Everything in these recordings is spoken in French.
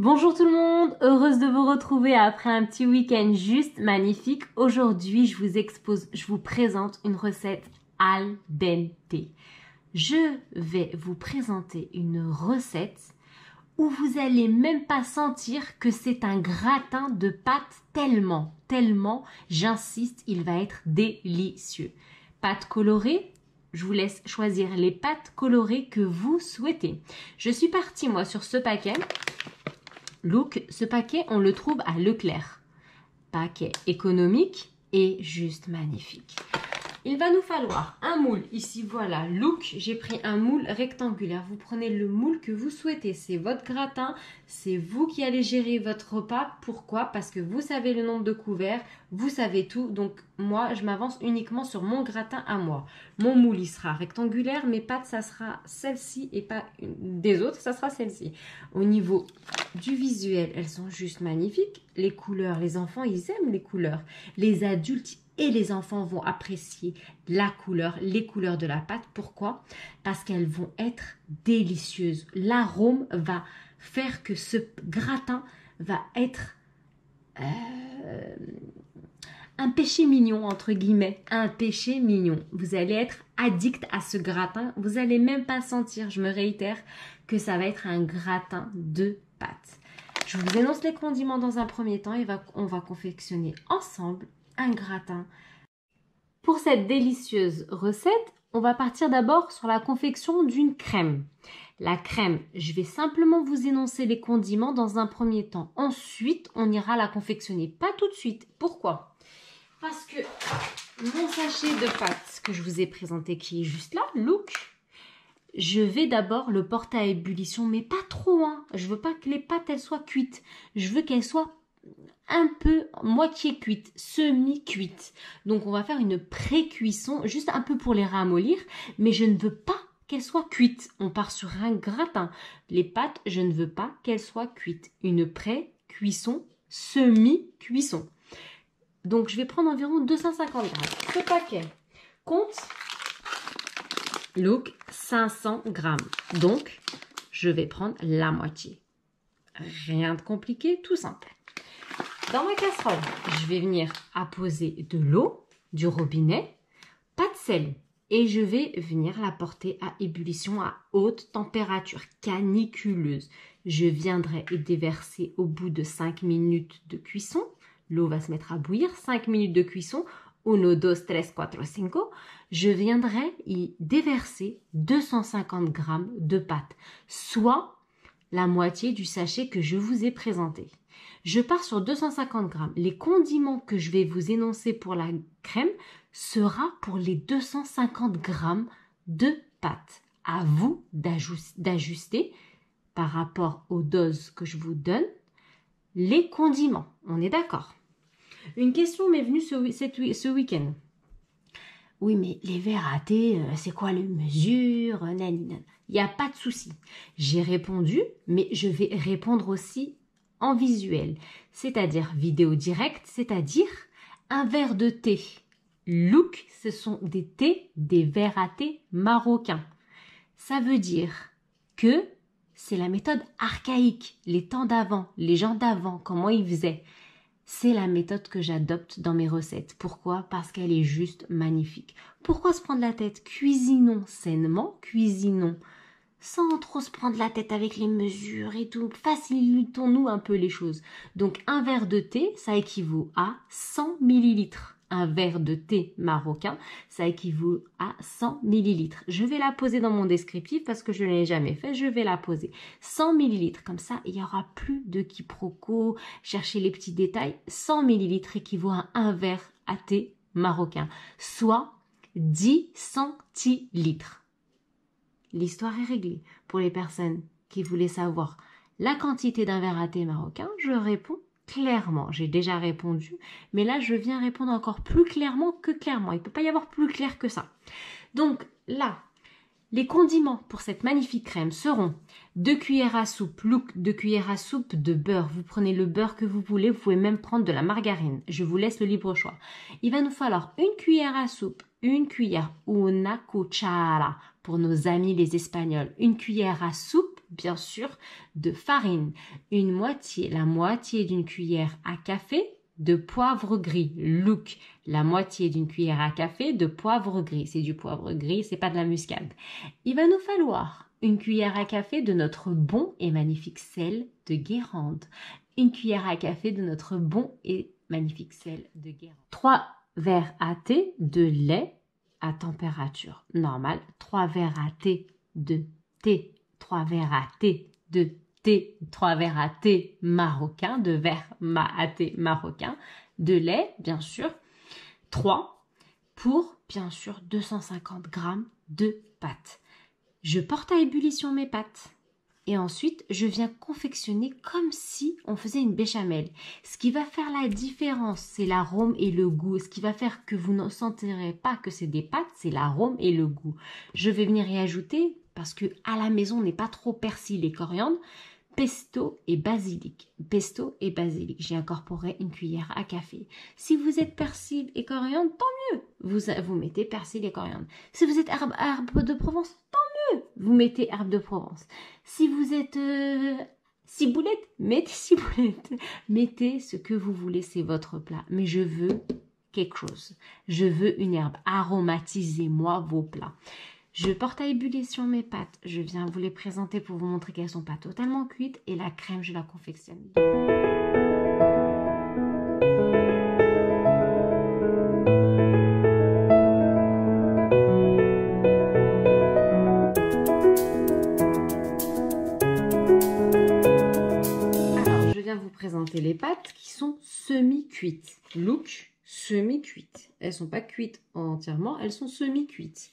Bonjour tout le monde, heureuse de vous retrouver après un petit week-end juste magnifique. Aujourd'hui, je vous présente une recette al dente. Je vais vous présenter une recette où vous allez même pas sentir que c'est un gratin de pâtes tellement, j'insiste, il va être délicieux. Pâtes colorées, je vous laisse choisir les pâtes colorées que vous souhaitez. Je suis partie moi sur ce paquet. Look, ce paquet, on le trouve à Leclerc. Paquet économique et juste magnifique. Il va nous falloir un moule. Ici, voilà, look, j'ai pris un moule rectangulaire. Vous prenez le moule que vous souhaitez. C'est votre gratin. C'est vous qui allez gérer votre repas. Pourquoi? Parce que vous savez le nombre de couverts. Vous savez tout. Donc, moi, je m'avance uniquement sur mon gratin à moi. Mon moule, il sera rectangulaire. Mes pâtes, ça sera celle-ci et pas des autres. Ça sera celle-ci. Au niveau du visuel, elles sont juste magnifiques. Les couleurs, les enfants, ils aiment les couleurs. Les adultes et les enfants vont apprécier la couleur, les couleurs de la pâte. Pourquoi? Parce qu'elles vont être délicieuses. L'arôme va faire que ce gratin va être un péché mignon, entre guillemets. Un péché mignon. Vous allez être addict à ce gratin. Vous n'allez même pas sentir, je me réitère, que ça va être un gratin de pâtes. Je vous énonce les condiments dans un premier temps et on va confectionner ensemble un gratin. Pour cette délicieuse recette, on va partir d'abord sur la confection d'une crème. La crème, je vais simplement vous énoncer les condiments dans un premier temps. Ensuite, on ira la confectionner. Pas tout de suite. Pourquoi? Parce que mon sachet de pâtes que je vous ai présenté, qui est juste là, look, je vais d'abord le porter à ébullition, mais pas trop. Je veux pas que les pâtes elles soient cuites. Je veux qu'elles soient un peu moitié cuite, semi-cuite. Donc on va faire une pré-cuisson, juste un peu pour les ramollir, mais je ne veux pas qu'elles soient cuites. On part sur un gratin. Les pâtes, je ne veux pas qu'elles soient cuites. Une pré-cuisson, semi-cuisson. Donc je vais prendre environ 250 grammes. Ce paquet compte, look, 500 grammes. Donc je vais prendre la moitié. Rien de compliqué, tout simple. Dans ma casserole, je vais venir apposer de l'eau du robinet, pas de sel, et je vais venir la porter à ébullition à haute température, caniculeuse. Je viendrai y déverser au bout de 5 minutes de cuisson. L'eau va se mettre à bouillir, 5 minutes de cuisson. 1, 2, 3, 4, 5. Je viendrai y déverser 250 grammes de pâte, soit la moitié du sachet que je vous ai présenté. Je pars sur 250 grammes. Les condiments que je vais vous énoncer pour la crème sera pour les 250 grammes de pâte. À vous d'ajuster par rapport aux doses que je vous donne les condiments. On est d'accord? Une question m'est venue ce week-end. Oui, mais les verres à thé, c'est quoi les mesures? Il n'y a pas de souci. J'ai répondu, mais je vais répondre aussi en visuel, c'est-à-dire vidéo directe, c'est-à-dire un verre de thé. Look, ce sont des thés, des verres à thé marocains. Ça veut dire que c'est la méthode archaïque, les temps d'avant, les gens d'avant, comment ils faisaient. C'est la méthode que j'adopte dans mes recettes. Pourquoi? Parce qu'elle est juste magnifique. Pourquoi se prendre la tête? Cuisinons sainement, cuisinons sans trop se prendre la tête avec les mesures et tout. Facilitons-nous un peu les choses. Donc, un verre de thé, ça équivaut à 100 millilitres. Un verre de thé marocain, ça équivaut à 100 millilitres. Je vais la poser dans mon descriptif parce que je ne l'ai jamais fait. Je vais la poser. 100 millilitres, comme ça, il n'y aura plus de quiproquos. Cherchez les petits détails. 100 millilitres équivaut à un verre à thé marocain, soit 10 centilitres. L'histoire est réglée. Pour les personnes qui voulaient savoir la quantité d'un verre à thé marocain, je réponds clairement. J'ai déjà répondu, mais là, je viens répondre encore plus clairement que clairement. Il ne peut pas y avoir plus clair que ça. Donc là, les condiments pour cette magnifique crème seront 2 cuillères à soupe, 2 cuillères à soupe de beurre. Vous prenez le beurre que vous voulez, vous pouvez même prendre de la margarine. Je vous laisse le libre choix. Il va nous falloir 1 cuillère à soupe, 1 cuillère, una cuchara, pour nos amis les Espagnols, 1 cuillère à soupe bien sûr, de farine. La moitié d'une cuillère à café de poivre gris. Look, la moitié d'une cuillère à café de poivre gris. C'est du poivre gris, c'est pas de la muscade. Il va nous falloir une cuillère à café de notre bon et magnifique sel de Guérande. Une cuillère à café de notre bon et magnifique sel de Guérande. 3 verres à thé de lait à température normale. 3 verres à thé de thé. 3 verres à thé de thé. 3 verres à thé marocain. 2 verres à thé marocain. De lait, bien sûr. 3 pour, bien sûr, 250 grammes de pâtes. Je porte à ébullition mes pâtes. Et ensuite, je viens confectionner comme si on faisait une béchamel. Ce qui va faire la différence, c'est l'arôme et le goût. Ce qui va faire que vous ne sentirez pas que c'est des pâtes, c'est l'arôme et le goût. Je vais venir y ajouter, parce que à la maison, on n'est pas trop persil et coriandre, pesto et basilic. Pesto et basilic. J'ai incorporé une cuillère à café. Si vous êtes persil et coriandre, tant mieux. Vous mettez persil et coriandre. Si vous êtes herbe de Provence, tant mieux. Vous mettez herbe de Provence. Si vous êtes ciboulette, mettez ciboulette. Mettez ce que vous voulez, c'est votre plat. Mais je veux quelque chose. Je veux une herbe. Aromatisez-moi vos plats. Je porte à ébullition mes pâtes. Je viens vous les présenter pour vous montrer qu'elles ne sont pas totalement cuites. Et la crème, je la confectionne. Alors, je viens vous présenter les pâtes qui sont semi-cuites. Look, semi-cuites. Elles ne sont pas cuites entièrement, elles sont semi-cuites.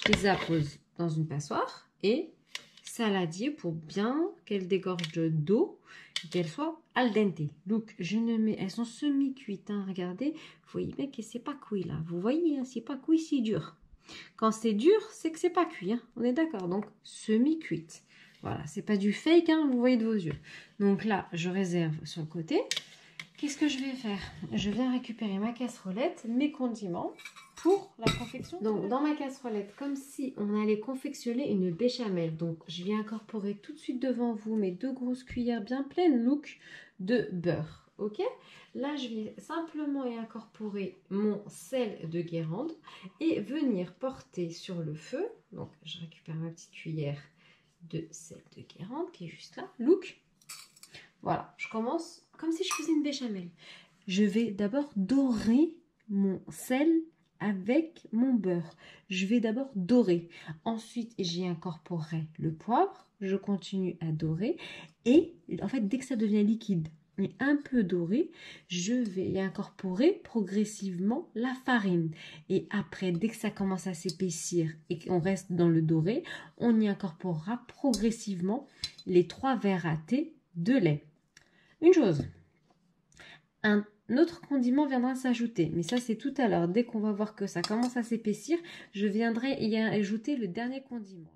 Je les appose dans une passoire et saladier pour bien qu'elles dégorgent d'eau et qu'elles soient al dente. Donc, elles sont semi-cuites. Hein, regardez, vous voyez bien que c'est pas cuit là. Vous voyez, hein, c'est pas cuit, c'est dur. Quand c'est dur, c'est que c'est pas cuit. Hein, on est d'accord. Donc, semi-cuite. Voilà, c'est pas du fake, hein, vous voyez de vos yeux. Donc là, je réserve sur le côté. Qu'est-ce que je vais faire? Je viens récupérer ma casserolette, mes condiments pour la confection. Donc, dans ma casserolette, comme si on allait confectionner une béchamel. Donc, je viens incorporer tout de suite devant vous mes 2 grosses cuillères bien pleines, look, de beurre. Ok? Là, je vais simplement y incorporer mon sel de Guérande et venir porter sur le feu. Donc, je récupère ma petite cuillère de sel de Guérande qui est juste là. Look. Voilà, je commence comme si je faisais une béchamel. Je vais d'abord dorer mon sel avec mon beurre. Je vais d'abord dorer. Ensuite, j'y incorporerai le poivre. Je continue à dorer. Et en fait, dès que ça devient liquide et un peu doré, je vais y incorporer progressivement la farine. Et après, dès que ça commence à s'épaissir et qu'on reste dans le doré, on y incorporera progressivement les 3 verres à thé de lait. Une chose, un autre condiment viendra s'ajouter, mais ça c'est tout à l'heure. Dès qu'on va voir que ça commence à s'épaissir, je viendrai y ajouter le dernier condiment.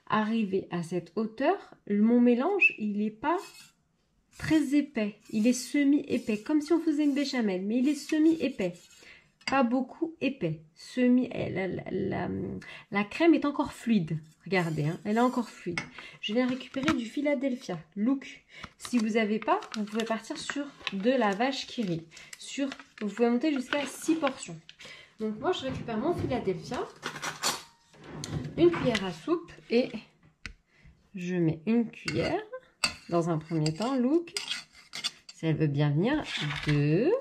Arrivé à cette hauteur, mon mélange, il n'est pas très épais. Il est semi-épais, comme si on faisait une béchamel, mais il est semi-épais. Pas beaucoup épais. La crème est encore fluide. Regardez, hein, elle est encore fluide. Je viens récupérer du Philadelphia. Look. Si vous n'avez pas, vous pouvez partir sur de la vache qui rit. Vous pouvez monter jusqu'à 6 portions. Donc moi, je récupère mon Philadelphia. Une cuillère à soupe et je mets une cuillère dans un premier temps, look, si elle veut bien venir, 2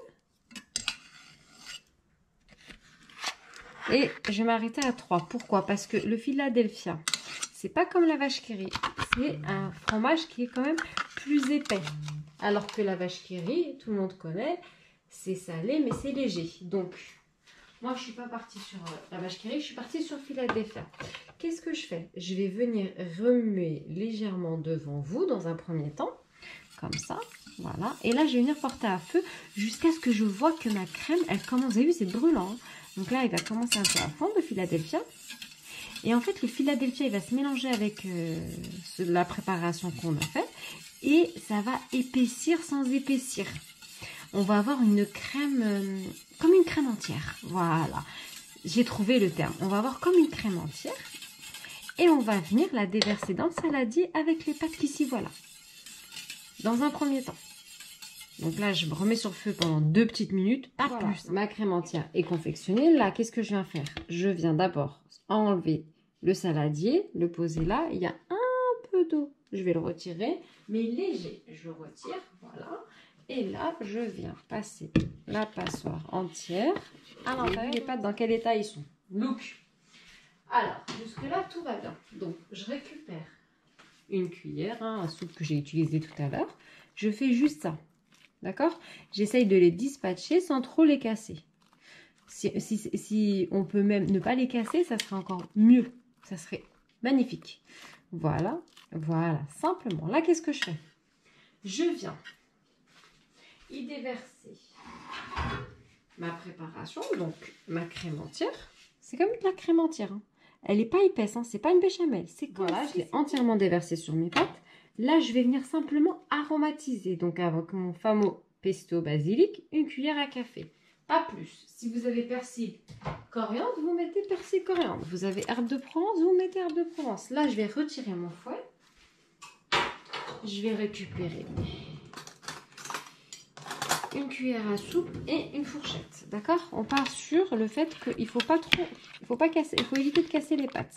et je vais m'arrêter à 3. Pourquoi? Parce que le Philadelphia, c'est pas comme la vache qui rit, c'est un fromage qui est quand même plus épais. Alors que la vache qui rit, tout le monde connaît, c'est salé, mais c'est léger. Donc, moi, je ne suis pas partie sur la vache qui rit, je suis partie sur Philadelphia. Qu'est-ce que je fais? Je vais venir remuer légèrement devant vous dans un premier temps, comme ça, voilà. Et là, je vais venir porter à feu jusqu'à ce que je vois que ma crème, elle commence, vous avez vu, c'est brûlant. Hein. Donc là, il va commencer un peu à fondre, le Philadelphia. Et en fait, le Philadelphia, il va se mélanger avec la préparation qu'on a faite. Et ça va épaissir sans épaissir. On va avoir une crème, comme une crème entière. Voilà, j'ai trouvé le terme. On va avoir comme une crème entière. Et on va venir la déverser dans le saladier avec les pâtes qui s'y voilà. Dans un premier temps. Donc là, je me remets sur le feu pendant 2 petites minutes, pas plus. Ma crème entière est confectionnée. Là, qu'est-ce que je viens faire? Je viens d'abord enlever le saladier, le poser là. Il y a un peu d'eau. Je vais le retirer, mais léger. Je le retire, voilà. Et là, je viens passer la passoire entière à l'intérieur. Les pâtes, dans quel état ils sont? Look. Alors, jusque-là, tout va bien. Donc, je récupère une cuillère, à soupe que j'ai utilisée tout à l'heure. Je fais juste ça. D'accord? J'essaye de les dispatcher sans trop les casser. Si on peut même ne pas les casser, ça serait encore mieux. Ça serait magnifique. Voilà. Voilà. Simplement. Là, qu'est-ce que je fais? Je viens y déverser ma préparation, donc ma crème entière. C'est comme de la crème entière. Hein. Elle n'est pas épaisse, hein. C'est pas une béchamel. C'est comme voilà, je l'ai entièrement déversée sur mes pâtes. Là, je vais venir simplement aromatiser. Donc, avec mon fameux pesto basilic, une cuillère à café. Pas plus. Si vous avez persil, coriandre, vous mettez persil, coriandre. Vous avez herbe de Provence, vous mettez herbe de Provence. Là, je vais retirer mon fouet. Je vais récupérer une cuillère à soupe et une fourchette. D'accord? On part sur le fait qu'il faut pas trop, il faut pas casser, il faut éviter de casser les pâtes.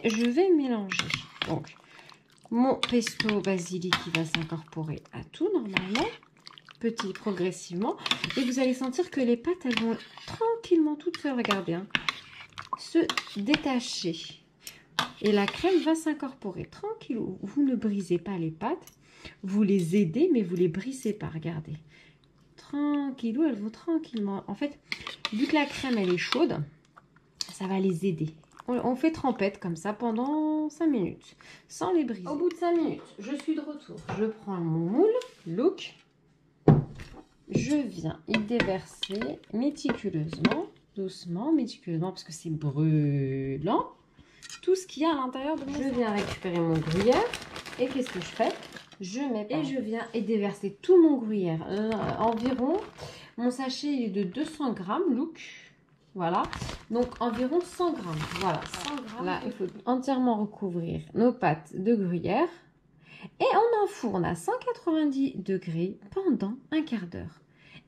Et je vais mélanger. Donc, mon pesto basilic qui va s'incorporer à tout normalement, progressivement. Et vous allez sentir que les pâtes, elles vont tranquillement toutes seules, regardez, hein, se détacher. Et la crème va s'incorporer tranquille. Vous ne brisez pas les pâtes. Vous les aidez, mais vous les brisez pas, regardez. Tranquillou, elles vont tranquillement. En fait, vu que la crème, elle est chaude, ça va les aider. On fait trempette comme ça pendant 5 minutes, sans les briser. Au bout de 5 minutes, je suis de retour. Je prends mon moule, look. Je viens y déverser méticuleusement, doucement, méticuleusement, parce que c'est brûlant. Tout ce qu'il y a à l'intérieur de mon Je viens récupérer mon gruyère. Et qu'est-ce que je fais? Je mets et je viens y déverser tout mon gruyère. Environ, mon sachet est de 200 grammes, look. Voilà, donc environ 100 grammes. Voilà, 100 grammes. Là, il faut entièrement recouvrir nos pâtes de gruyère. Et on enfourne à 190 degrés pendant un quart d'heure.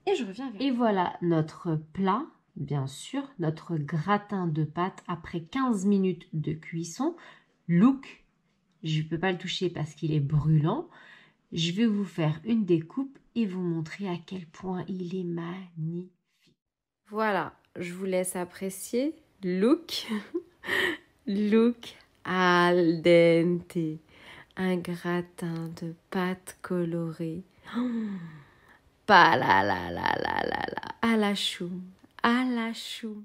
Et je reviens vers. Et voilà notre plat, bien sûr, notre gratin de pâtes après 15 minutes de cuisson. Look, je ne peux pas le toucher parce qu'il est brûlant. Je vais vous faire une découpe et vous montrer à quel point il est magnifique. Voilà, je vous laisse apprécier. Look, look al dente. Un gratin de pâtes colorées. Pas la la la la la la. À la choum, à la choum.